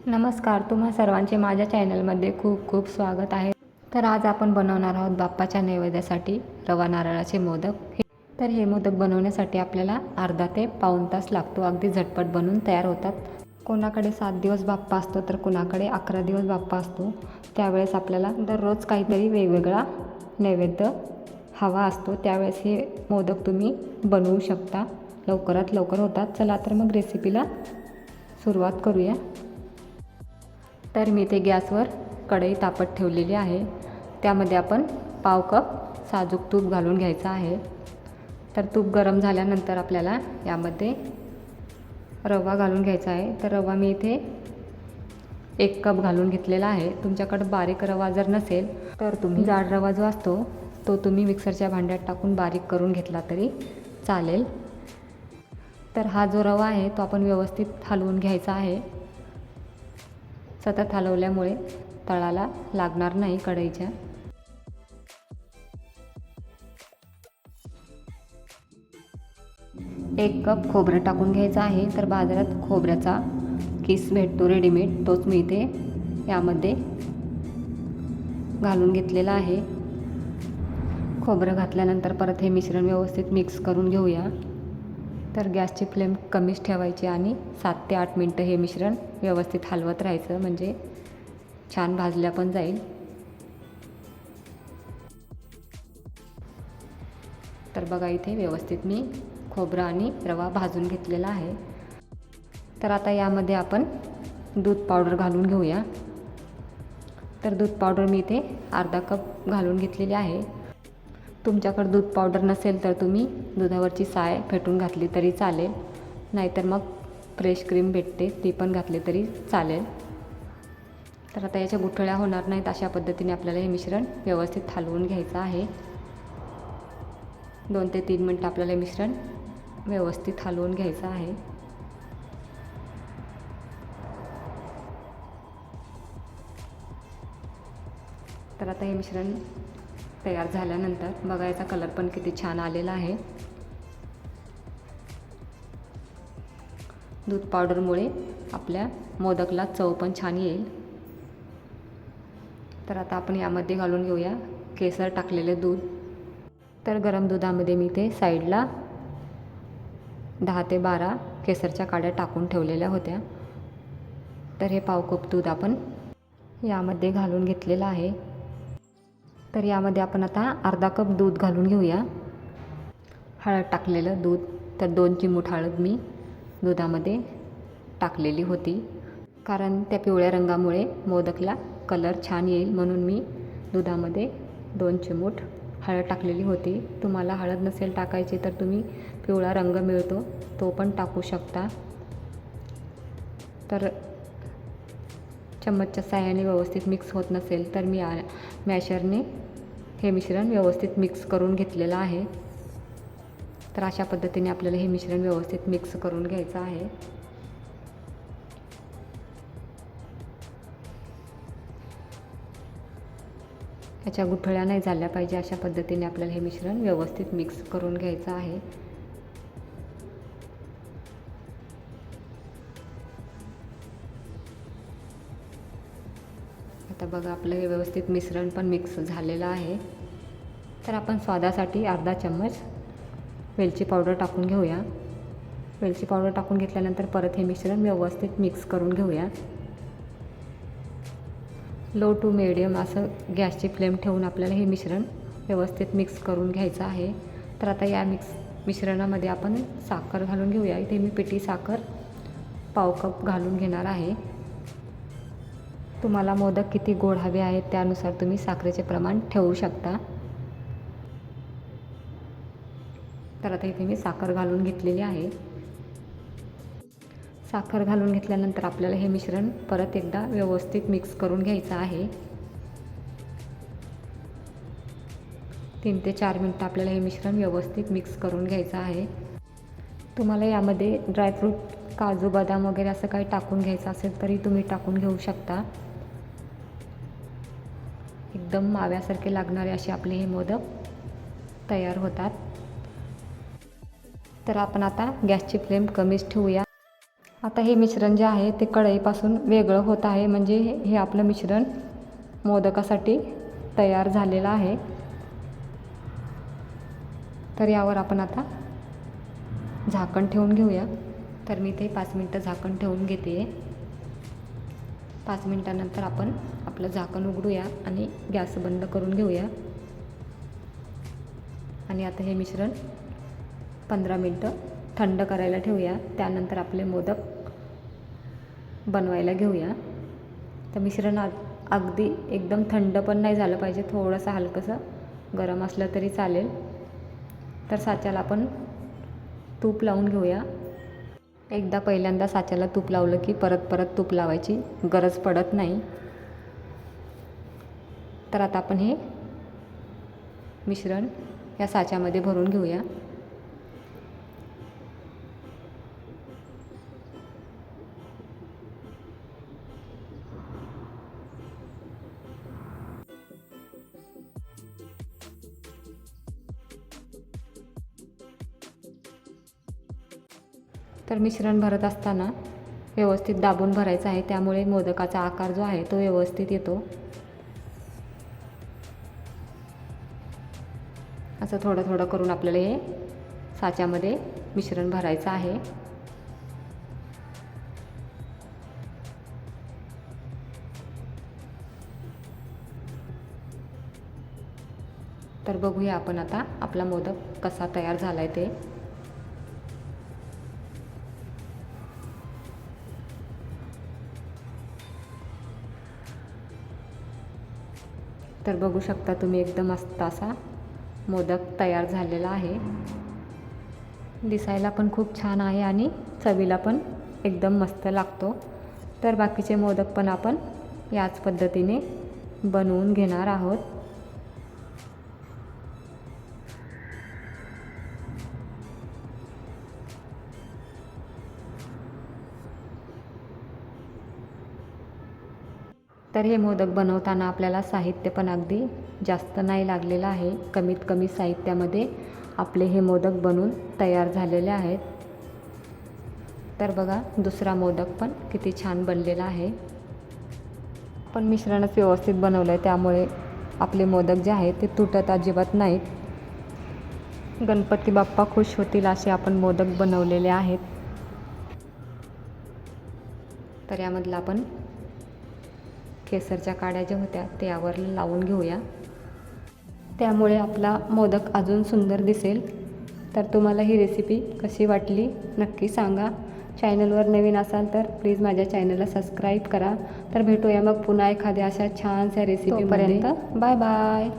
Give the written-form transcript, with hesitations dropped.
नमस्कार, तुम्हा सर्वांचे माझ्या चॅनलमध्ये खूप खूप स्वागत आहे. तर आज आपण बनवणार आहोत बाप्पाच्या नैवेद्यासाठी रवा नारळाचे मोदक. तर हे मोदक बनवण्यासाठी आपल्याला अर्धा ते पाऊण तास लागतो. अगदी झटपट बनवून तयार होतात. कोणाकडे 7 दिवस बाप्पा असतो तर कोणाकडे 11 दिवस बाप्पा असतो. त्यावेळेस आपल्याला दररोज काहीतरी वेगवेगळा नैवेद्य हवा असतो. त्यावेळेस हे मोदक तुम्ही बनवू शकता. लवकरात लवकर होतात. चला तर मग रेसिपीला सुरुवात करूया. तर मी ते गॅसवर कढई तापत ठेवलेली आहे. त्यामध्ये आपण पाव कप साजूक तूप घालून घ्यायचं आहे. तर तूप गरम झाल्यानंतर आपल्याला यामध्ये रवा घालून घ्यायचा आहे. तर रवा मी इथे 1 कप घालून घेतलेला आहे. तुमच्याकडे बारीक रवा जर नसेल तर तुम्ही जाड रवा जो असतो तो तुम्ही मिक्सरच्या भांड्यात टाकून बारीक करून घेतला तरी चालेल. तर हा जो रवा आहे तो आपण व्यवस्थित हलवून घ्यायचा आहे. सतत हलवल्यामुळे तळाला लागणार नाही कढईच्या. एक कप खोबरं टाकून घ्यायचं आहे. तर बाजारात खोबऱ्याचा किस भेटतो रेडीमेड, तोच मी इथे यामध्ये घालून घेतलेला आहे. खोबरं घातल्यानंतर परत हे मिश्रण व्यवस्थित मिक्स करून घेऊया. तर गॅसची फ्लेम कमीच ठेवायची आणि 7 ते 8 मिनटं हे मिश्रण व्यवस्थित हलवत राहायचं, म्हणजे छान भाजल्या पण जाईल. तर बघा इथे व्यवस्थित मी खोबरं आणि रवा भाजून घेतलेला आहे. तर आता यामध्ये आपण दूध पावडर घालून घेऊया. तर दूध पावडर मी इथे अर्धा कप घालून घेतलेली आहे. तुमच्याकडे दूध पावडर नसेल तर तुम्ही दुधावरची साय फेटून घातली तरी चालेल, नाहीतर मग फ्रेश क्रीम भेटते ती पण घातली तरी चालेल. तर आता याच्या गुठळ्या होणार नाहीत अशा पद्धतीने आपल्याला हे मिश्रण व्यवस्थित हलवून घ्यायचं आहे. 2 ते 3 मिनटं आपल्याला हे मिश्रण व्यवस्थित हलवून घ्यायचं आहे. तर आता हे मिश्रण तयार झाल्यानंतर बघा याचा कलर पण किती छान आलेला आहे. दूध पावडरमुळे आपल्या मोदकला चव पण छान येईल. तर आता आपण यामध्ये घालून घेऊया केसर टाकलेले दूध. तर गरम दुधामध्ये मी ते साईडला 10 ते 12 केसरच्या काड्या टाकून ठेवलेल्या होत्या. तर हे पाव कप दूध आपण यामध्ये घालून घेतलेलं आहे. तर यामध्ये आपण आता अर्धा कप दूध घालून घेऊया. हळद टाकलेलं दूध, तर 2 चिमूट हळद मी दुधामध्ये टाकलेली होती, कारण त्या पिवळ्या रंगामुळे मोदकला कलर छान येईल म्हणून मी दुधामध्ये 2 चिमूट हळद टाकलेली होती. तुम्हाला हळद नसेल टाकायची तर तुम्ही पिवळा रंग मिळतो तो पण टाकू शकता. तर चम्मचच्या साहाय्याने व्यवस्थित मिक्स होत नसेल तर मी मॅशरने हे मिश्रण व्यवस्थित मिक्स करून घेतलेलं आहे. तर अशा पद्धतीने आपल्याला हे मिश्रण व्यवस्थित मिक्स करून घ्यायचं आहे. याच्या गुठळ्या नाही झाल्या पाहिजे अशा पद्धतीने आपल्याला हे मिश्रण व्यवस्थित मिक्स करून घ्यायचं आहे. आता बघा आपलं हे व्यवस्थित मिश्रण पण मिक्स झालेलं आहे. तर आपण स्वादासाठी अर्धा चम्मच वेलची पावडर टाकून घेऊया. वेलची पावडर टाकून घेतल्यानंतर परत हे मिश्रण व्यवस्थित मिक्स करून घेऊया. लो टू मीडियम असं गॅसची फ्लेम ठेवून आपल्याला हे मिश्रण व्यवस्थित मिक्स करून घ्यायचं आहे. तर आता या मिश्रणामध्ये आपण साखर घालून घेऊया. इथे मी पिठी साखर पाव कप घालून घेणार आहे. तुम्हाला मोदक किती गोड हवे आहेत त्यानुसार तुम्ही साखरेचे प्रमाण ठेवू शकता. तर आता इथे मी साखर घालून घेतलेली आहे. साखर घालून घेतल्यानंतर आपल्याला हे मिश्रण परत एकदा व्यवस्थित मिक्स करून घ्यायचं आहे. 3 ते 4 मिनटं आपल्याला हे मिश्रण व्यवस्थित मिक्स करून घ्यायचं आहे. तुम्हाला यामध्ये ड्रायफ्रूट, काजू, बदाम वगैरे असं काही टाकून घ्यायचं असेल तरी तुम्ही टाकून घेऊ शकता. एकदम माव्यासारखे लागणारे असे आपले हे मोदक तयार होतात. तर आपण आता गॅसची फ्लेम कमीच ठेवूया आता हे मिश्रण जे आहे ते कढईपासून वेगळं होत आहे, म्हणजे हे आपलं मिश्रण मोदकासाठी तयार झालेलं आहे. तर यावर आपण आता झाकण ठेवून घेऊया. तर मी ते 5 मिनटं झाकण ठेवून घेते. 5 मिनटानंतर आपण आपलं झाकण उघडूया आणि गॅस बंद करून घेऊया. आणि आता हे मिश्रण 15 मिनटं थंड करायला ठेवूया. त्यानंतर आपले मोदक बनवायला घेऊया. तर मिश्रण अगदी एकदम थंड पण नाही झालं पाहिजे, थोडंसं हलकंसं गरम असलं तरी चालेल. तर साच्याला आपण तूप लावून घेऊया. एकदा पहिल्यांदा साच्याला तूप लावलं की परत परत तूप लावायची गरज पडत नाही. तर आता आपण हे मिश्रण या साच्यामध्ये भरून घेऊया. तर मिश्रण भरत असताना व्यवस्थित दाबून भरायचं आहे, त्यामुळे मोदकाचा आकार जो आहे तो व्यवस्थित येतो. असं थोडं थोडं करून आपल्याला हे साच्यामध्ये मिश्रण भरायचं आहे. तर बघूया आपण आता आपला मोदक कसा तयार झाला आहे ते. तर बघू शकता तुम्ही, एकदम मस्त असा मोदक तयार झालेला आहे. दिसायला पण खूप छान आहे आणि चवीला पण एकदम मस्त लागतो. तर बाकीचे मोदक पण आपण याच पद्धतीने बनवून घेणार आहोत. तर हे मोदक बनवताना आपल्याला साहित्य पण अगदी जास्त नाही लागलेलं आहे. कमीत कमी साहित्यामध्ये आपले हे मोदक बनून तयार झालेले आहेत. तर बघा, दुसरा मोदक पण किती छान बनलेला आहे. पण मिश्रणच व्यवस्थित बनवलं आहे, त्यामुळे आपले मोदक जे आहेत ते तुटत अजिबात नाहीत. गणपती बाप्पा खुश होतील असे आपण मोदक बनवलेले आहेत. तर यामधलं आपण केसरच्या काड्या ज्या होत्या ते यावर लावून घेऊया, त्यामुळे आपला मोदक अजून सुंदर दिसेल. तर तुम्हाला ही रेसिपी कशी वाटली नक्की सांगा. चॅनलवर नवीन असाल तर प्लीज माझ्या चॅनलला सबस्क्राईब करा. तर भेटूया मग पुन्हा एखाद्या अशा छानशा रेसिपीपर्यंत. Bye bye.